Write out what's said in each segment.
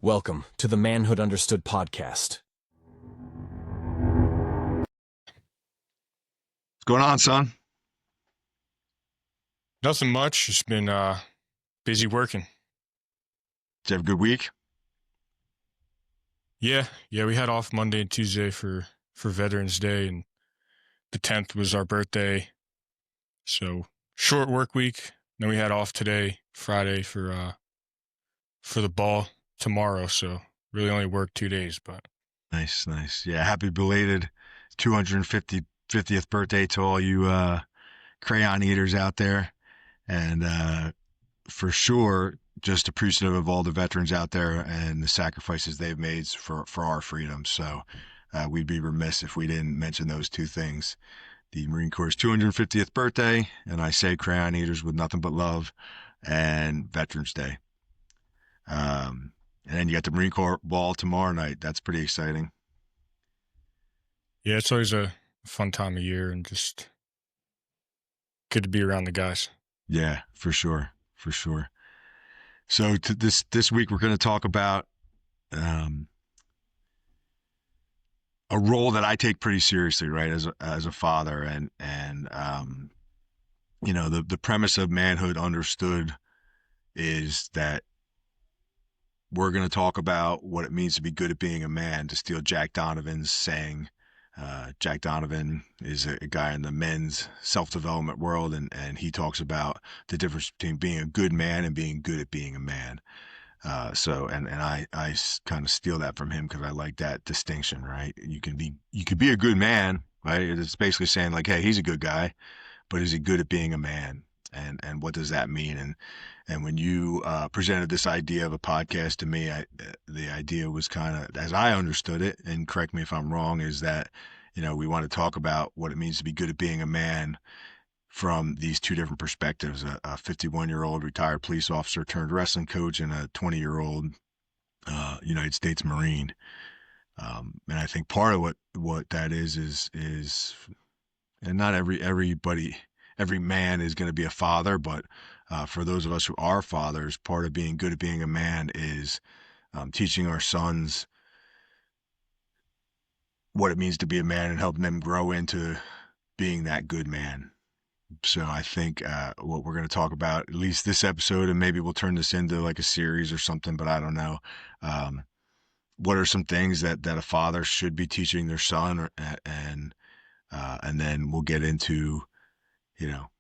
Welcome to the Manhood Understood podcast. What's going on, son? Nothing much. Just been busy working. Did you have a good week? Yeah, we had off Monday and Tuesday for Veterans Day, and the 10th was our birthday. So short work week. Then we had off today, Friday, for the ball tomorrow. So really only worked 2 days, but Nice. Yeah, happy belated 250th birthday to all you crayon eaters out there. And for sure, just appreciative of all the veterans out there and the sacrifices they've made for our freedom. So we'd be remiss if we didn't mention those two things. The Marine Corps' 250th birthday, and I say crayon eaters with nothing but love, and Veterans Day. And then you got the Marine Corps ball tomorrow night. That's pretty exciting. yeah, it's always a fun time of year and just good to be around the guys. Yeah, for sure. So this week we're going to talk about a role that I take pretty seriously, right, as a father, and the premise of Manhood Understood is that we're going to talk about what it means to be good at being a man, to steal Jack Donovan's saying. Jack Donovan is a guy in the men's self-development world, and he talks about the difference between being a good man and being good at being a man. So I kind of steal that from him because I like that distinction, right? You could be a good man, right? It's basically saying like, hey, he's a good guy, but is he good at being a man? And what does that mean? And when you presented this idea of a podcast to me, the idea was kind of, as I understood it, and correct me if I'm wrong, is that, we want to talk about what it means to be good at being a man from these two different perspectives, a 51-year-old retired police officer turned wrestling coach and a 20-year-old United States Marine. And I think part of what that is, and not every man is going to be a father, but for those of us who are fathers, part of being good at being a man is teaching our sons what it means to be a man and helping them grow into being that good man. So I think what we're going to talk about, at least this episode, and maybe we'll turn this into like a series or something, but I don't know. What are some things that a father should be teaching their son, and then we'll get into,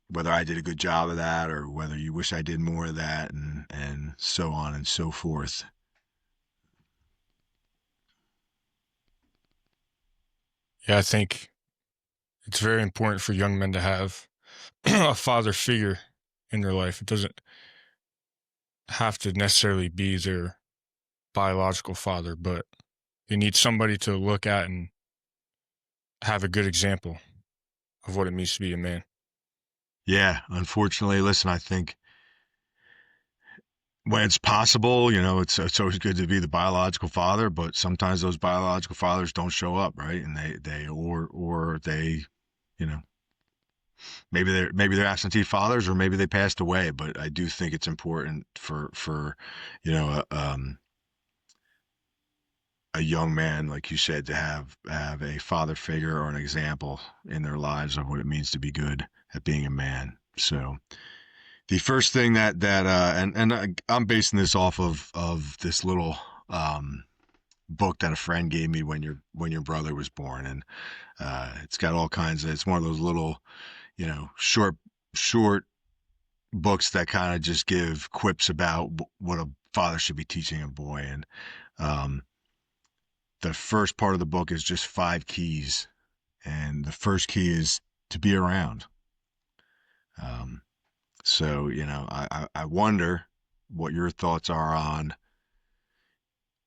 whether I did a good job of that or whether you wish I did more of that, and so on and so forth. Yeah, I think it's very important for young men to have a father figure in their life. It doesn't have to necessarily be their biological father, but they need somebody to look at and have a good example of what it means to be a man. Yeah, unfortunately, listen, I think when it's possible, it's always good to be the biological father, but sometimes those biological fathers don't show up, right? And they, maybe they're absentee fathers, or maybe they passed away. But I do think it's important for a young man, like you said, to have a father figure or an example in their lives of what it means to be good at being a man. So the first thing and I'm basing this off of this little book that a friend gave me when your brother was born, and it's got all kinds of, it's one of those little, short books that kind of just give quips about what a father should be teaching a boy. And the first part of the book is just 5 keys, and the first key is to be around. So, I wonder what your thoughts are on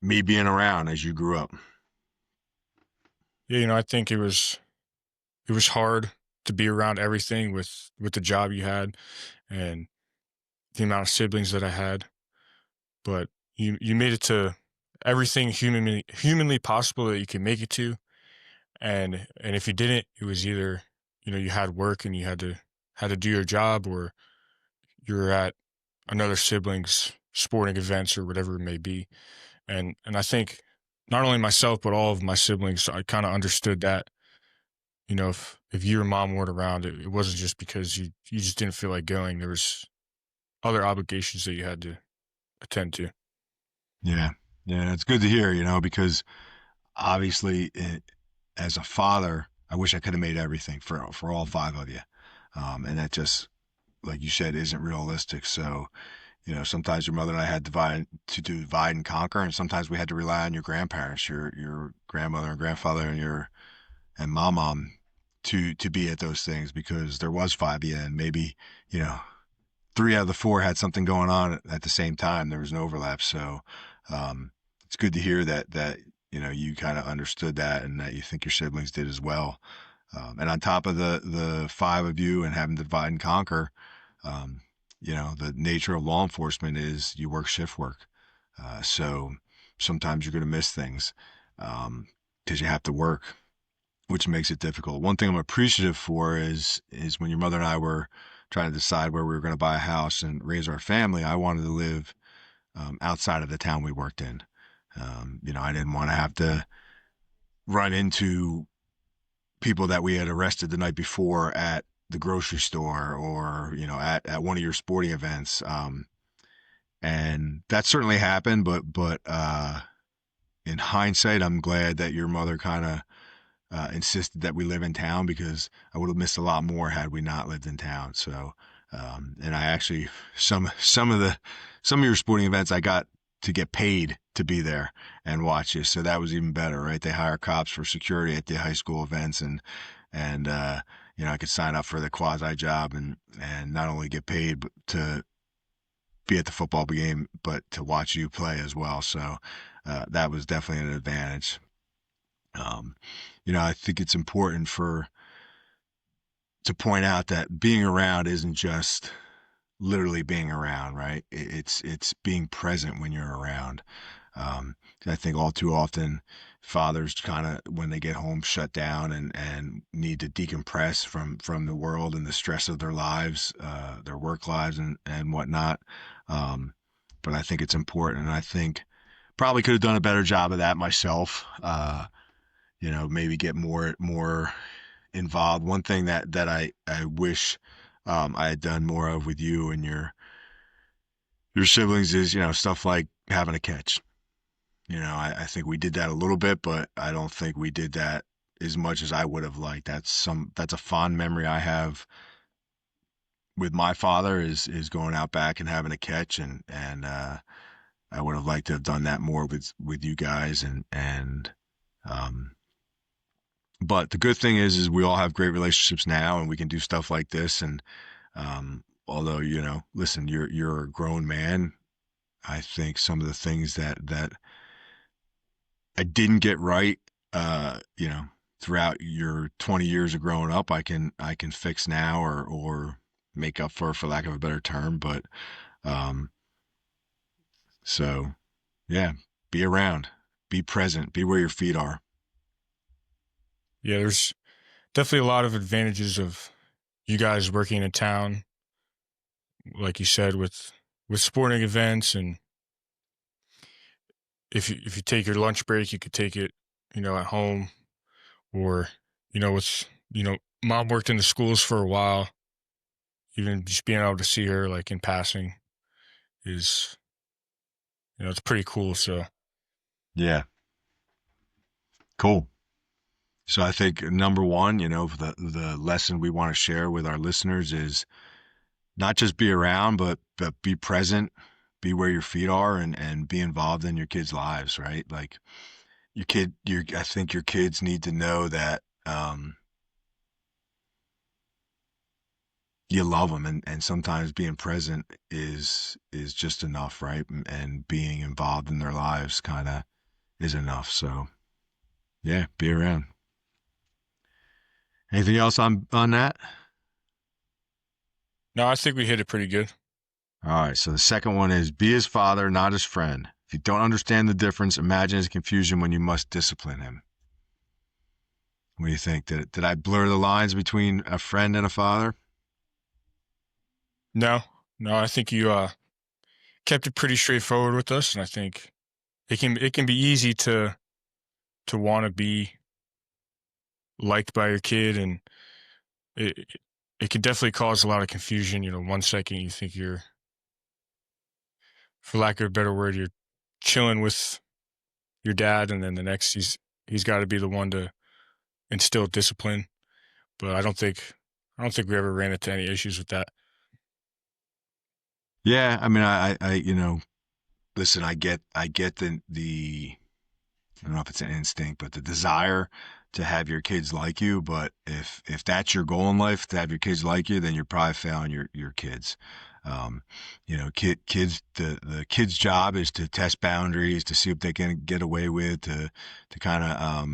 me being around as you grew up. Yeah, I think it was hard to be around everything with the job you had and the amount of siblings that I had, but you made it to everything humanly possible that you could make it to, and if you didn't, it was either you had work and you had to do your job, or you're at another sibling's sporting events or whatever it may be. And I think not only myself but all of my siblings, I kind of understood that, if you or mom weren't around, it wasn't just because you just didn't feel like going. There was other obligations that you had to attend to. Yeah. Yeah. It's good to hear, because obviously as a father, I wish I could have made everything for all five of you. And that just, like you said, isn't realistic. So, sometimes your mother and I had to divide and conquer, and sometimes we had to rely on your grandparents, your grandmother and grandfather, and mom to be at those things, because there was five of you, and maybe you know three out of the four had something going on at the same time. There was an overlap, so um, it's good to hear that you kind of understood that, and that you think your siblings did as well. And on top of the five of you and having to divide and conquer, um, the nature of law enforcement is you work shift work. So sometimes you're going to miss things because you have to work, which makes it difficult. One thing I'm appreciative for is when your mother and I were trying to decide where we were going to buy a house and raise our family, I wanted to live outside of the town we worked in. I didn't want to have to run into people that we had arrested the night before at the grocery store, or at one of your sporting events, and that certainly happened, but in hindsight, I'm glad that your mother kind of insisted that we live in town, because I would have missed a lot more had we not lived in town. So and I actually, some of your sporting events, I got to get paid to be there and watch you. So that was even better, right? They hire cops for security at the high school events, and I could sign up for the quasi job and not only get paid but to be at the football game, but to watch you play as well. So that was definitely an advantage. Um, I think it's important to point out that being around isn't just literally being around, right? It's being present when you're around. I think all too often fathers kind of, when they get home, shut down and need to decompress from the world and the stress of their lives, their work lives and whatnot. Um, but I think it's important, and I think probably could have done a better job of that myself. Maybe get more involved. One thing that I wish I had done more of with you and your siblings is, stuff like having a catch. I think we did that a little bit, but I don't think we did that as much as I would have liked. That's a fond memory I have with my father, is going out back and having a catch, and I would have liked to have done that more with you guys, and um but the good thing is we all have great relationships now, and we can do stuff like this. And although, listen, you're a grown man, I think some of the things that I didn't get right, throughout your 20 years of growing up, I can fix now, or make up for lack of a better term. But um, so yeah, be around, be present, be where your feet are. Yeah, there's definitely a lot of advantages of you guys working in town, like you said, with sporting events. And if you take your lunch break, you could take it, at home, or with mom worked in the schools for a while. Even just being able to see her like in passing is, it's pretty cool. So Yeah, cool. So I think number one, the lesson we want to share with our listeners is not just be around, but be present, be where your feet are, and be involved in your kids' lives, right? Like I think your kids need to know that you love them, and sometimes being present is just enough, right? And being involved in their lives kind of is enough. So yeah, be around. Anything else on that? no, I think we hit it pretty good. All right. So the second one is be his father, not his friend. If you don't understand the difference, imagine his confusion when you must discipline him. What do you think? Did I blur the lines between a friend and a father? No, I think you kept it pretty straightforward with us, and I think it can be easy to want to be liked by your kid, and it could definitely cause a lot of confusion. One second you think you're, for lack of a better word, you're chilling with your dad, and then the next he's got to be the one to instill discipline. But I don't think we ever ran into any issues with that. Yeah, I mean, listen, I get the I don't know if it's an instinct, but the desire to have your kids like you. But if that's your goal in life, to have your kids like you, then you're probably failing your kids. Um, kids, the kid's job is to test boundaries, to see what they can get away with, to kind of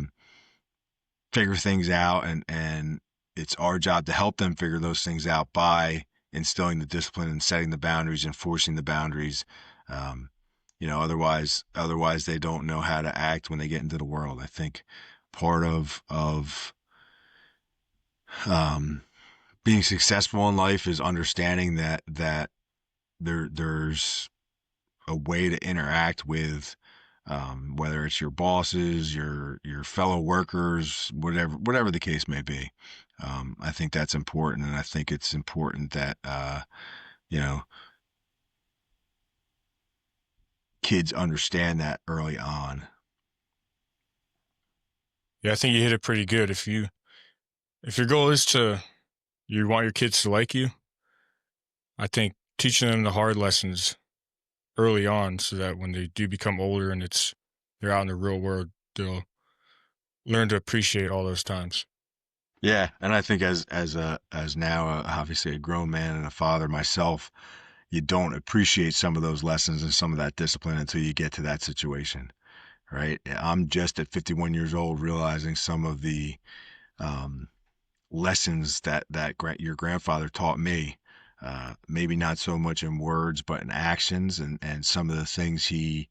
figure things out, and it's our job to help them figure those things out by instilling the discipline and setting the boundaries, enforcing the boundaries. Um, otherwise they don't know how to act when they get into the world. I think part of um, being successful in life is understanding that there's a way to interact with, whether it's your bosses, your fellow workers, whatever the case may be. I think that's important, and I think it's important that you know kids understand that early on. Yeah, I think you hit it pretty good. If your goal is you want your kids to like you, I think teaching them the hard lessons early on, so that when they do become older and they're out in the real world, they'll learn to appreciate all those times. Yeah, and I think as now obviously a grown man and a father myself, you don't appreciate some of those lessons and some of that discipline until you get to that situation, right? I'm just at 51 years old realizing some of the um, lessons that your grandfather taught me. Maybe not so much in words, but in actions, and some of the things he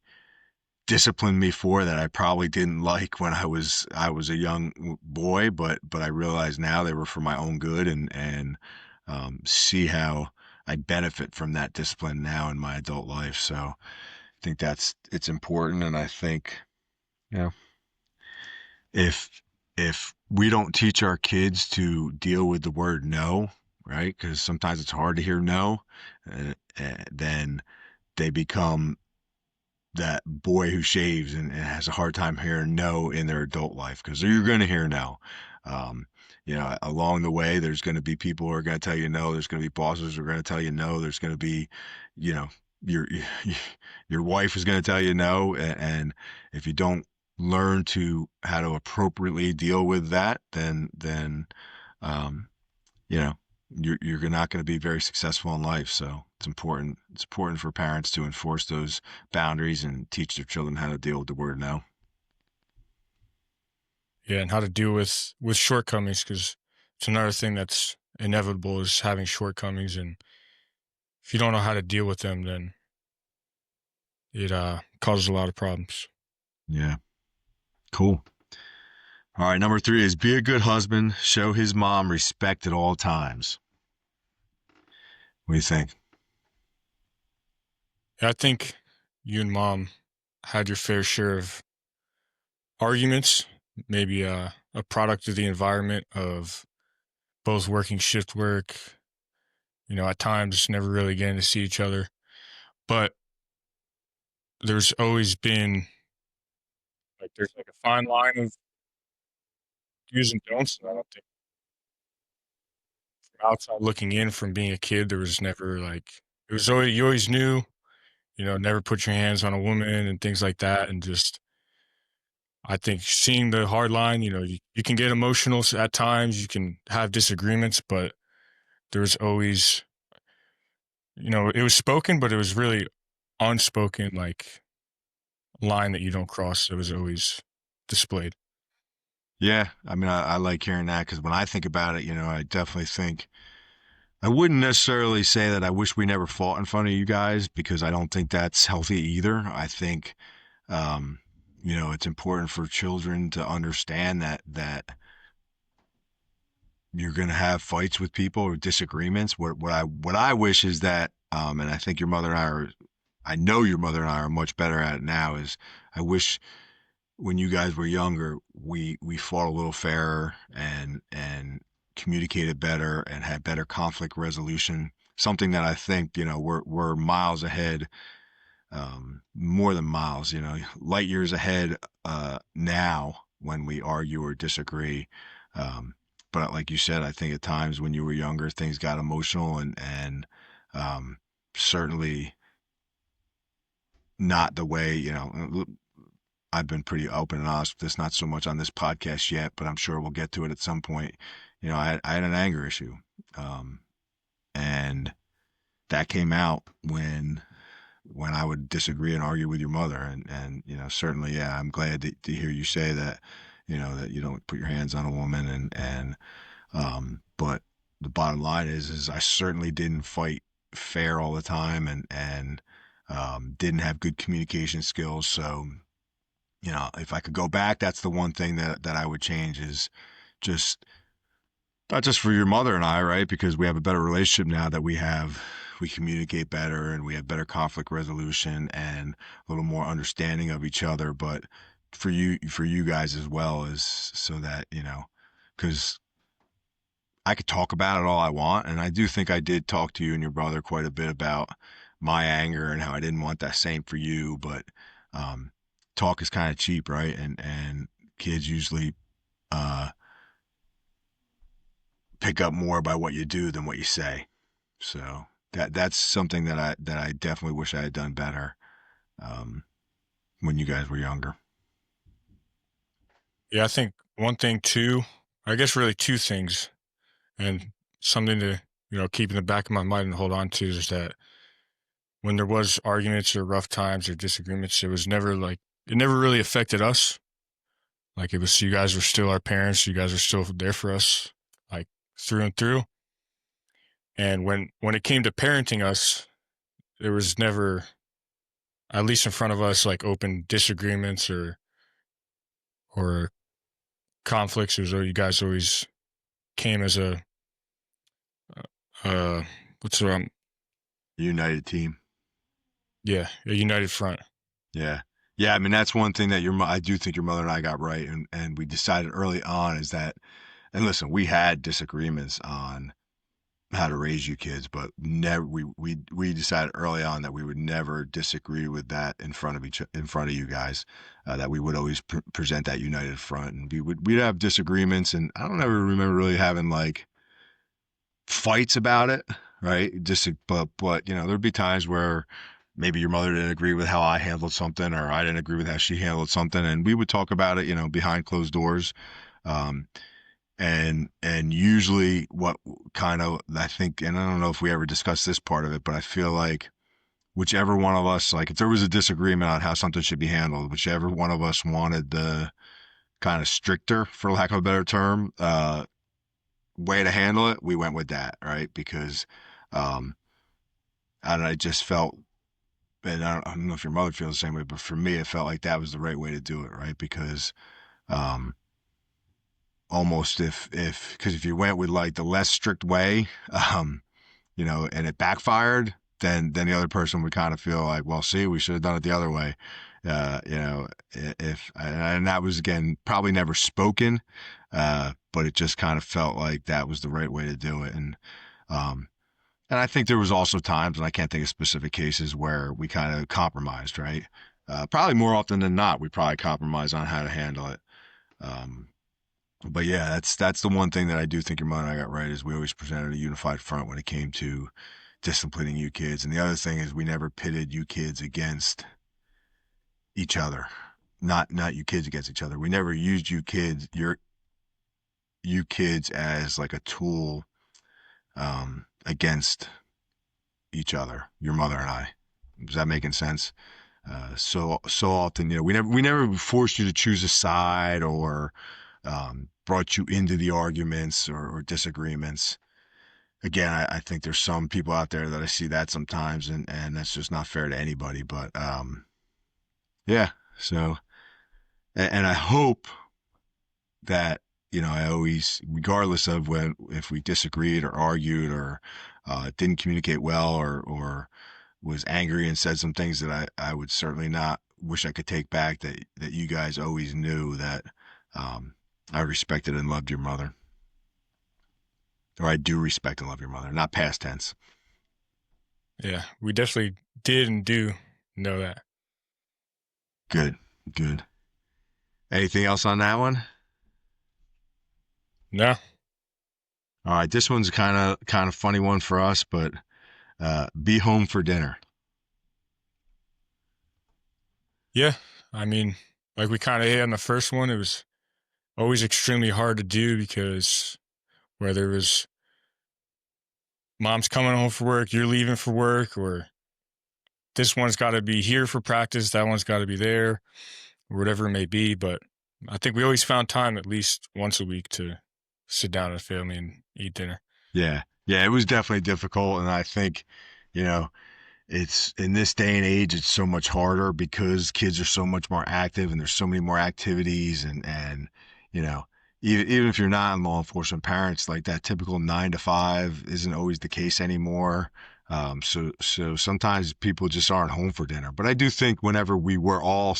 disciplined me for that I probably didn't like when I was a young boy, but I realize now they were for my own good, and see how I benefit from that discipline now in my adult life. So I think it's important, and I think, you know, if if we don't teach our kids to deal with the word no, right? Because sometimes it's hard to hear no, then they become that boy who shaves and has a hard time hearing no in their adult life, because you're going to hear no. Um, Along the way, there's going to be people who are going to tell you no. There's going to be bosses who are going to tell you no. There's going to be, you know, your your wife is going to tell you no, and if you don't learn to how to appropriately deal with that, then um, you know you're not going to be very successful in life. So it's important for parents to enforce those boundaries and teach their children how to deal with the word no. Yeah, and how to deal with shortcomings, because it's another thing that's inevitable, is having shortcomings, and if you don't know how to deal with them, then it causes a lot of problems. Yeah, cool. All right, number 3 is be a good husband, show his mom respect at all times. What do you think? I think you and mom had your fair share of arguments, maybe a product of the environment of both working shift work, at times never really getting to see each other. But there's always been there's like a fine line of do's and don'ts. And I don't think, from outside looking in, from being a kid, there was never it was always, you always knew, never put your hands on a woman and things like that. And just, I think seeing the hard line, you can get emotional at times, you can have disagreements, but there's always, it was spoken, but it was really unspoken, line that you don't cross. It was always displayed. Yeah, I mean, I like hearing that, because when I think about it, I definitely think I wouldn't necessarily say that I wish we never fought in front of you guys, because I don't think that's healthy either. I think, um, it's important for children to understand that you're going to have fights with people or disagreements. What I wish is that, and I think your mother and I are I know your mother and I are much better at it now, is I wish when you guys were younger, we fought a little fairer and communicated better and had better conflict resolution. Something that I think, we're miles ahead, more than miles, light years ahead now when we argue or disagree. But like you said, I think at times when you were younger, things got emotional and um, certainly not the way, I've been pretty open and honest with this, not so much on this podcast yet, but I'm sure we'll get to it at some point. I had an anger issue. Um, and that came out when I would disagree and argue with your mother. And certainly, yeah, I'm glad to hear you say that, that you don't put your hands on a woman. But the bottom line is I certainly didn't fight fair all the time and didn't have good communication skills. So, if I could go back, that's the one thing that I would change, is just not just for your mother and I, right? Because we have a better relationship now that we communicate better and we have better conflict resolution and a little more understanding of each other. But for you guys as well, is so that, because I could talk about it all I want. And I do think I did talk to you and your brother quite a bit about my anger and how I didn't want that same for you. But um, talk is kind of cheap, right? And kids usually pick up more by what you do than what you say. So that's something that I definitely wish I had done better um, when you guys were younger. Yeah, I think one thing too, I guess really two things, and something to, keep in the back of my mind and hold on to, is that when there was arguments or rough times or disagreements, it never really affected us. Like, it was, you guys were still our parents. You guys are still there for us, like, through and through. And when it came to parenting us, there was never, at least in front of us, like open disagreements or conflicts. It was, you guys always came as uh what's the United team. yeah, a united front. Yeah. Yeah. I mean, that's one thing that I do think your mother and I got right. And we decided early on is that, and listen, we had disagreements on how to raise you kids, but never, we decided early on that we would never disagree with that in front of you guys, that we would always present that united front, and we'd have disagreements. And I don't ever remember really having like fights about it, right? But there'd be times where maybe your mother didn't agree with how I handled something, or I didn't agree with how she handled something, and we would talk about it, behind closed doors. Um, and usually what kind of, I think, and I don't know if we ever discussed this part of it, but I feel like whichever one of us, like if there was a disagreement on how something should be handled, whichever one of us wanted the kind of stricter, for lack of a better term, way to handle it, we went with that, right? Because um, I just felt, and I don't know if your mother feels the same way, but for me, it felt like that was the right way to do it, right? Because um, almost because if you went with like the less strict way, and it backfired, then the other person would kind of feel like, well, see, we should have done it the other way. If and that was, again, probably never spoken, but it just kind of felt like that was the right way to do it. Um, and I think there was also times, and I can't think of specific cases, where we kind of compromised, right? Probably more often than not, we probably compromised on how to handle it. Um, but yeah, that's the one thing that I do think your mother and I got right, is we always presented a unified front when it came to disciplining you kids. And the other thing is we never pitted you kids against each other. Not you kids against each other. We never used you kids as like a tool against each other, your mother and I. Is that making sense? So often, we never forced you to choose a side, or brought you into the arguments or disagreements. Again, I think there's some people out there that I see that sometimes, and that's just not fair to anybody. But yeah, so, and I hope that, I always, regardless of if we disagreed or argued or didn't communicate well, or was angry and said some things that I would certainly not wish I could take back, that you guys always knew that I respected and loved your mother. Or I do respect and love your mother, not past tense. Yeah, we definitely did and do know that. Good, good. Anything else on that one? No. All right, this one's kind of funny one for us, but be home for dinner. Yeah. I mean, like we kind of hit on the first one, it was always extremely hard to do because whether it was mom's coming home for work, you're leaving for work, or this one's got to be here for practice, that one's got to be there, or whatever it may be. But I think we always found time at least once a week to sit down as a family and eat dinner. Yeah, yeah, it was definitely difficult, and I think, you know, it's in this day and age, it's so much harder because kids are so much more active and there's so many more activities and you know, even if you're not in law enforcement, parents like that typical 9 to 5 isn't always the case anymore. So sometimes people just aren't home for dinner. But I do think whenever we were all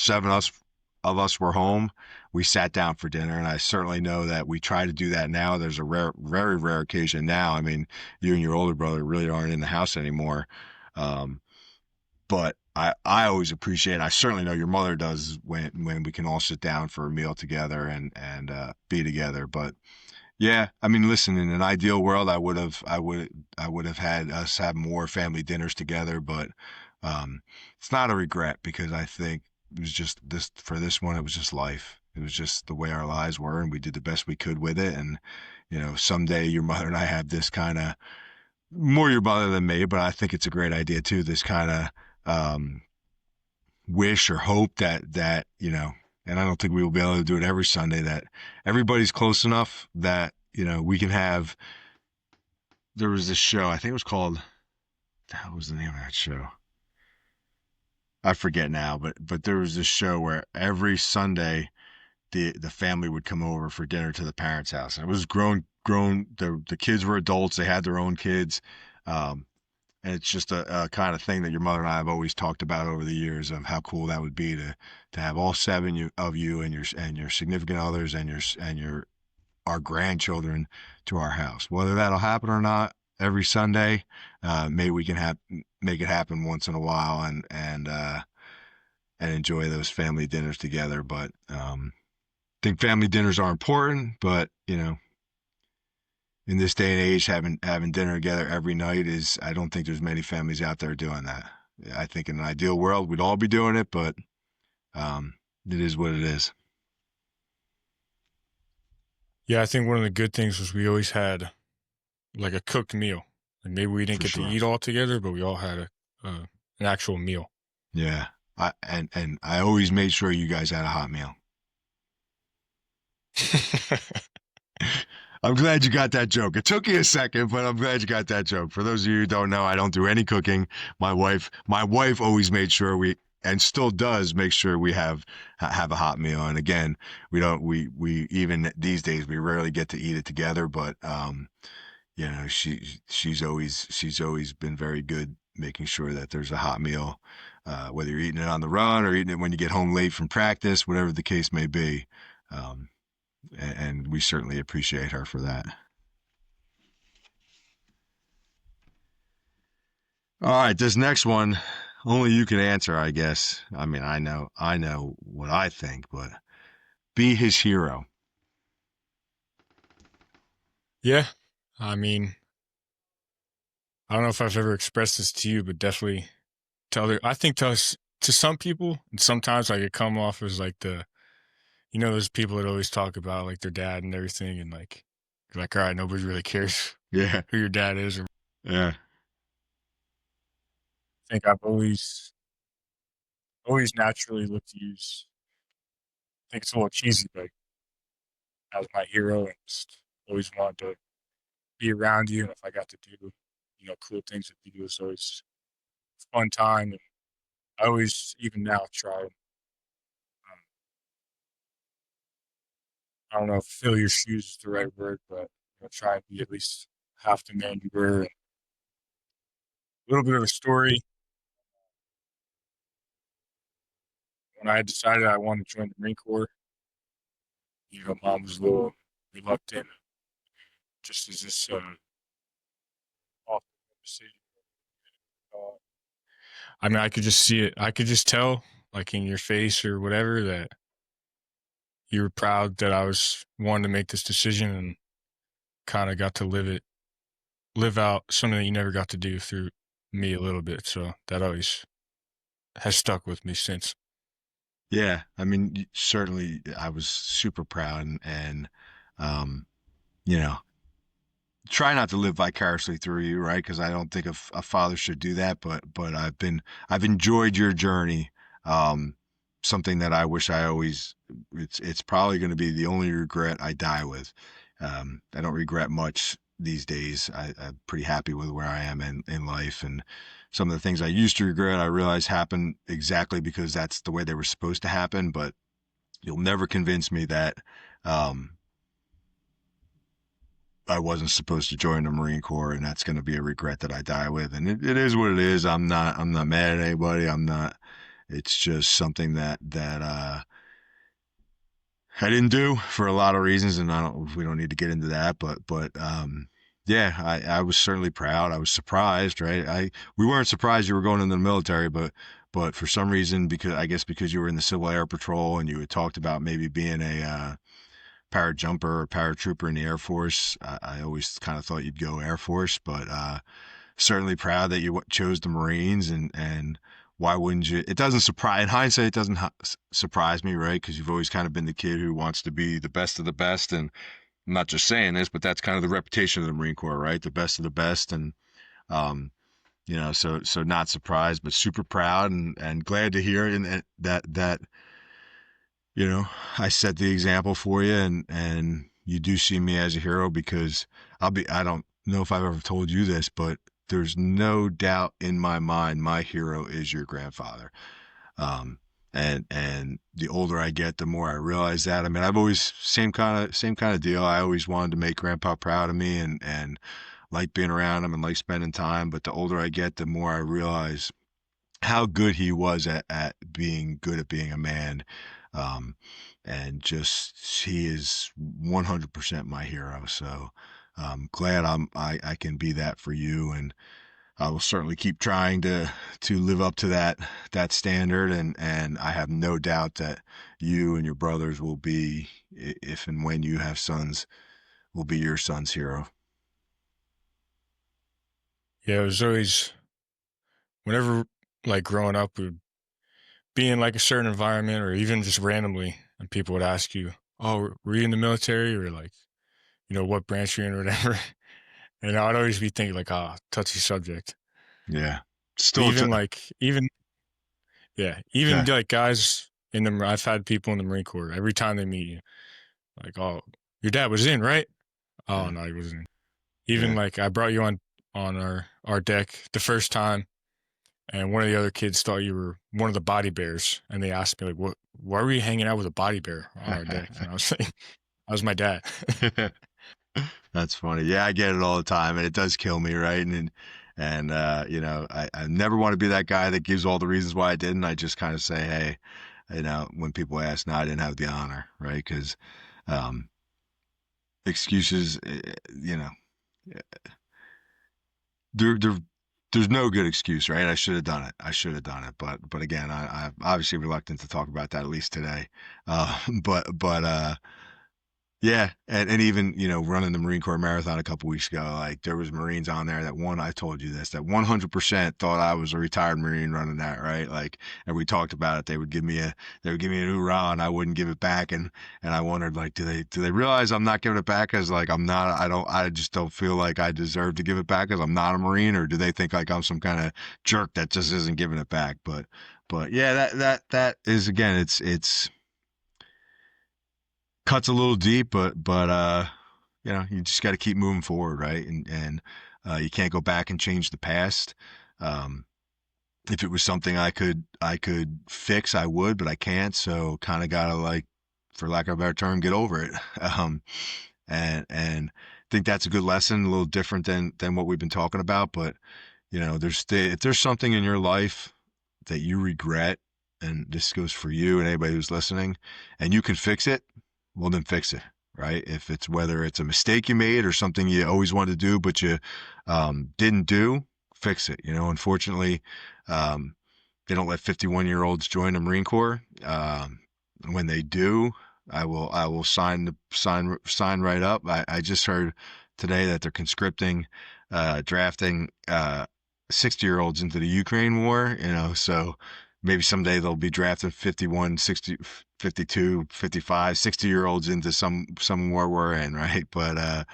of us were home, we sat down for dinner, and I certainly know that we try to do that now. There's a very rare occasion now. I mean, you and your older brother really aren't in the house anymore. Um, but I always appreciate, I certainly know your mother does, when we can all sit down for a meal together and be together. But yeah, I mean, listen, in an ideal world, I would have had us have more family dinners together, but it's not a regret because I think it was just this, for this one, it was just life. It was just the way our lives were, and we did the best we could with it. And, someday your mother and I have this kind of, more your mother than me, but I think it's a great idea too. This kind of wish or hope that and I don't think we will be able to do it every Sunday, that everybody's close enough that we can have. There was this show, I think it was called. What was the name of that show? I forget now, but there was this show where every Sunday the family would come over for dinner to the parents' house, and it was grown. The kids were adults; they had their own kids. Um, And it's just a kind of thing that your mother and I have always talked about over the years, of how cool that would be to have all seven of you and your significant others and your our grandchildren to our house. Whether that'll happen or not every Sunday, maybe we can make it happen once in a while and enjoy those family dinners together. But I think family dinners are important, but in this day and age, having dinner together every night is, I don't think there's many families out there doing that. I think in an ideal world, we'd all be doing it, but it is what it is. Yeah, I think one of the good things was we always had like a cooked meal. Like maybe we didn't For get to sure. eat all together, but we all had an actual meal. Yeah. And I always made sure you guys had a hot meal. I'm glad you got that joke. It took you a second, but I'm glad you got that joke. For those of you who don't know, I don't do any cooking. My wife always made sure and still does make sure we have a hot meal. And again, we even these days, we rarely get to eat it together, but she's always been very good making sure that there's a hot meal, whether you're eating it on the run or eating it when you get home late from practice, whatever the case may be. Um, and we certainly appreciate her for that. All right, this next one, only you can answer, I guess. I mean, I know what I think, but be his hero. Yeah. I mean, I don't know if I've ever expressed this to you, but definitely I think to some people, and sometimes I could come off as like those people that always talk about like their dad and everything, and like, you're like, all right, nobody really cares Yeah, who your dad is. Or I yeah, think I've always naturally looked to use. I think it's a little cheesy, but as my hero, and just always wanted to be around you. And if I got to do, cool things with you, it's always a fun time. And I always, even now, try. I don't know if fill your shoes is the right word, but try and be at least half the man you were. A little bit of a story. when I decided I wanted to join the Marine Corps, mom was a little reluctant, just as this awful decision. Uh, I mean, I could just see it. I could just tell, like in your face or whatever, that you were proud that I was wanting to make this decision and kind of got to live out something that you never got to do through me a little bit. So that always has stuck with me since. Yeah, I mean, certainly I was super proud and um, you know, try not to live vicariously through you, right? Because I don't think a father should do that. But I've enjoyed your journey. Um, Something that I wish I always. It's probably going to be the only regret I die with. I don't regret much these days. I'm pretty happy with where I am in life, and some of the things I used to regret, I realize happened exactly because that's the way they were supposed to happen. But you'll never convince me that. I wasn't supposed to join the Marine Corps, and that's going to be a regret that I die with. And it is what it is. I'm not mad at anybody. I'm not. It's just something that I didn't do for a lot of reasons, and we don't need to get into that. But yeah, I was certainly proud. I was surprised, right? We weren't surprised you were going into the military, but for some reason, because you were in the Civil Air Patrol and you had talked about maybe being a parajumper or paratrooper in the Air Force. I always kind of thought you'd go Air Force, but certainly proud that you chose the Marines. And why wouldn't you? It doesn't surprise. In hindsight, it doesn't surprise me, right? Because you've always kind of been the kid who wants to be the best of the best. And I'm not just saying this, but that's kind of the reputation of the Marine Corps, right? The best of the best. And um, so not surprised, but super proud and glad to hear and that you know, I set the example for you and you do see me as a hero because I don't know if I've ever told you this, but there's no doubt in my mind, my hero is your grandfather. Um, and the older I get, the more I realize that. I mean, I've always, same kind of deal. I always wanted to make grandpa proud of me and like being around him and like spending time. But the older I get, the more I realize how good he was at being good at being a man. Um, and just he is 100% my hero. So glad I can be that for you, and I will certainly keep trying to live up to that standard. And I have no doubt that you and your brothers will be, if and when you have sons, will be your son's hero. Yeah, it was always whenever like growing up, we'd be in like a certain environment or even just randomly, and people would ask you, "Oh, were you in the military?" or like, what branch you're in or whatever. And I'd always be thinking like, "Ah, touchy subject." Yeah, But still even like even yeah, even okay. like guys in the I've had people in the Marine Corps every time they meet you, like, "Oh, your dad was in, right?" "Oh Yeah, no, he wasn't." Even yeah. like I brought you on our deck the first time, and one of the other kids thought you were one of the body bears, and they asked me like, "What? Why were you hanging out with a body bear on our deck?" And I was like, "That was my dad." That's funny. Yeah, I get it all the time, and it does kill me, right? I never want to be that guy that gives all the reasons why I didn't. I just kind of say, hey, when people ask, no, I didn't have the honor, right? Because um, excuses, there, there, there's no good excuse, right? I should have done it. I should have done it, but again, I'm obviously reluctant to talk about that at least today. But yeah, and even running the Marine Corps Marathon a couple weeks ago, like there was Marines on there I told you this, that 100% thought I was a retired Marine running that, right? Like, and we talked about it. They would give me an hoorah, and I wouldn't give it back, and I wondered like, do they realize I'm not giving it back because like I just don't feel like I deserve to give it back because I'm not a Marine, or do they think like I'm some kind of jerk that just isn't giving it back? But yeah, that is again, it's cuts a little deep, but you just got to keep moving forward, right? And you can't go back and change the past. Um, if it was something I could fix, I would, but I can't. So kind of gotta like, for lack of a better term, get over it. Um, and I think that's a good lesson, a little different than what we've been talking about. But if there's something in your life that you regret, and this goes for you and anybody who's listening, and you can fix it, well, then fix it, right? If it's whether it's a mistake you made or something you always wanted to do but you didn't do, fix it. Unfortunately, they don't let 51-year-olds join the Marine Corps. When they do, I will sign right up. I just heard today that they're conscripting, drafting 60-year-olds into the Ukraine war. So maybe someday they'll be drafting 51, 60, 52, 55, 60-year-olds into some war we're in, right? But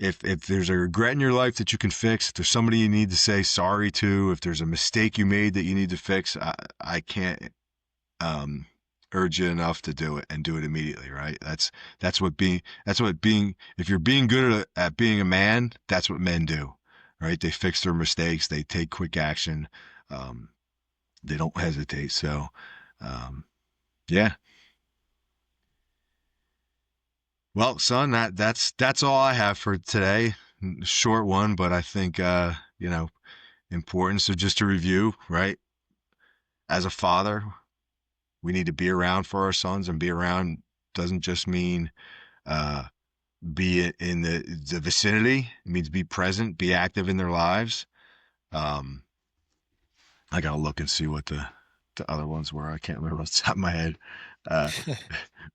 if there's a regret in your life that you can fix, if there's somebody you need to say sorry to, if there's a mistake you made that you need to fix, I can't urge you enough to do it, and do it immediately, right? That's what being if you're being good at being a man, that's what men do, right? They fix their mistakes, they take quick action, they don't hesitate. So yeah. Well, son, that's all I have for today. Short one, but I think important. So just to review, right? As a father, we need to be around for our sons, and be around doesn't just mean be in the vicinity. It means be present, be active in their lives. I gotta look and see what the other ones were. I can't remember off the top of my head. Uh,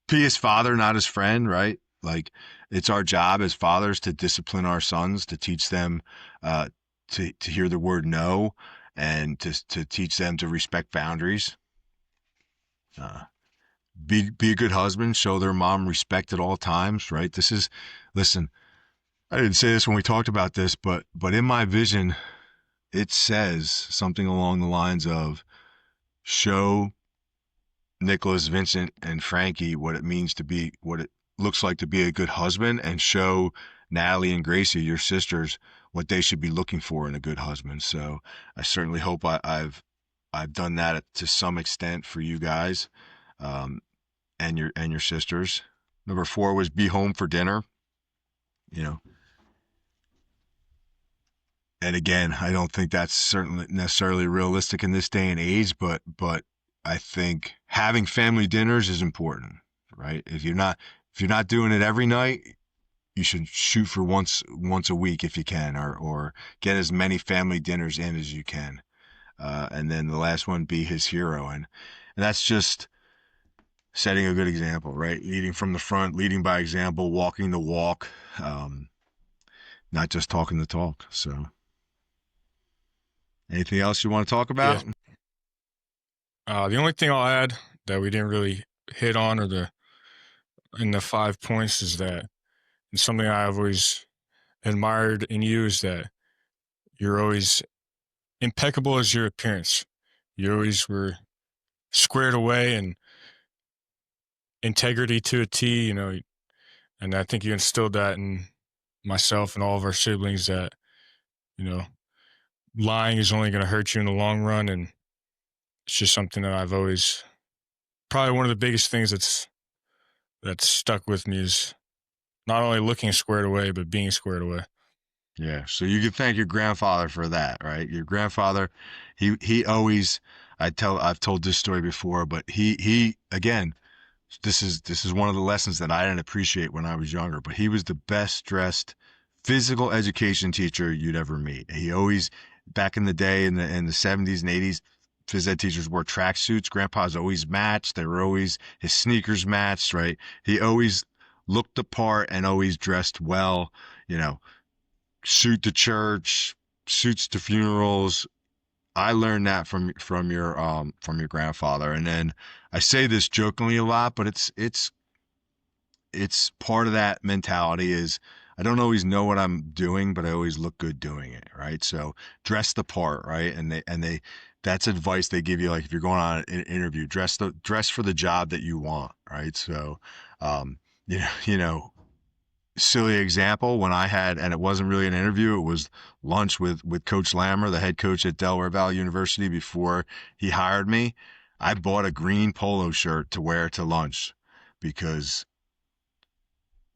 be his father, not his friend, right? Like, it's our job as fathers to discipline our sons, to teach them to hear the word no, and to teach them to respect boundaries. Be a good husband, show their mom respect at all times, right? Listen, I didn't say this when we talked about this, but in my vision, it says something along the lines of, show Nicholas, Vincent, and Frankie what it looks like to be a good husband, and show Natalie and Gracie, your sisters, what they should be looking for in a good husband. So I certainly hope I've done that to some extent for you guys, and your sisters. Number 4 was be home for dinner. And again, I don't think that's certainly necessarily realistic in this day and age, but I think having family dinners is important, right? If you're not doing it every night, you should shoot for once a week if you can, or get as many family dinners in as you can. And then the last one, be his hero, and that's just setting a good example, right? Leading from the front, leading by example, walking the walk, not just talking the talk. So, anything else you want to talk about? Yeah. The only thing I'll add that we didn't really hit on, in the 5 points, is that, and something I've always admired in you, is that you're always impeccable as your appearance. You always were squared away and integrity to a T, and I think you instilled that in myself and all of our siblings, that, lying is only going to hurt you in the long run. And it's just something that I've always, probably one of the biggest things that's stuck with me, is not only looking squared away, but being squared away. Yeah. So you can thank your grandfather for that, right? Your grandfather, he always, I've told this story before, but he again, this is one of the lessons that I didn't appreciate when I was younger, but he was the best dressed physical education teacher you'd ever meet. He always, back in the day, in the 70s and 80s, phys ed teachers wore tracksuits. Grandpa's always matched. They were always, his sneakers matched, right? He always looked the part and always dressed well, suit to church, suits to funerals. I learned that from your grandfather. And then I say this jokingly a lot, but it's part of that mentality is, I don't always know what I'm doing, but I always look good doing it, right? So dress the part, right? And they that's advice they give you, like, if you're going on an interview, dress for the job that you want, right? So you know, silly example, when I had, and it wasn't really an interview, it was lunch with Coach Lammer, the head coach at Delaware Valley University, before he hired me. I bought a green polo shirt to wear to lunch because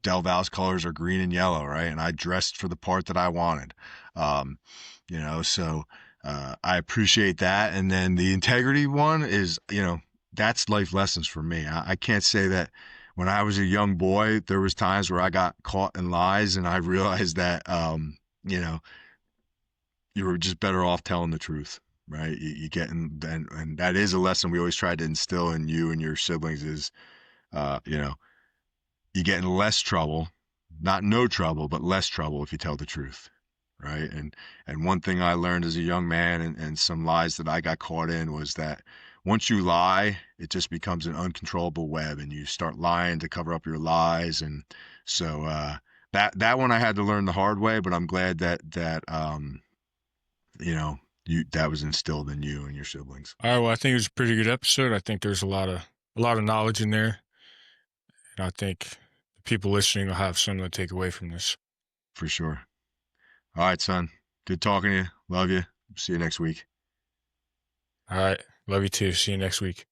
Del Val's colors are green and yellow, right? And I dressed for the part that I wanted. So I appreciate that. And then the integrity one is, that's life lessons for me. I can't say that when I was a young boy, there was times where I got caught in lies and I realized that, you were just better off telling the truth, right? You get in, and that is a lesson we always try to instill in you and your siblings is, uh, you know, you get in less trouble, not no trouble, but less trouble if you tell the truth, right? And one thing I learned as a young man, and some lies that I got caught in, was that once you lie, it just becomes an uncontrollable web, and you start lying to cover up your lies. And so that one I had to learn the hard way, but I'm glad that you know that was instilled in you and your siblings. All right, well, I think it was a pretty good episode. I think there's a lot of knowledge in there, and I think the people listening will have something to take away from this. For sure. All right, son. Good talking to you. Love you. See you next week. All right, love you too. See you next week.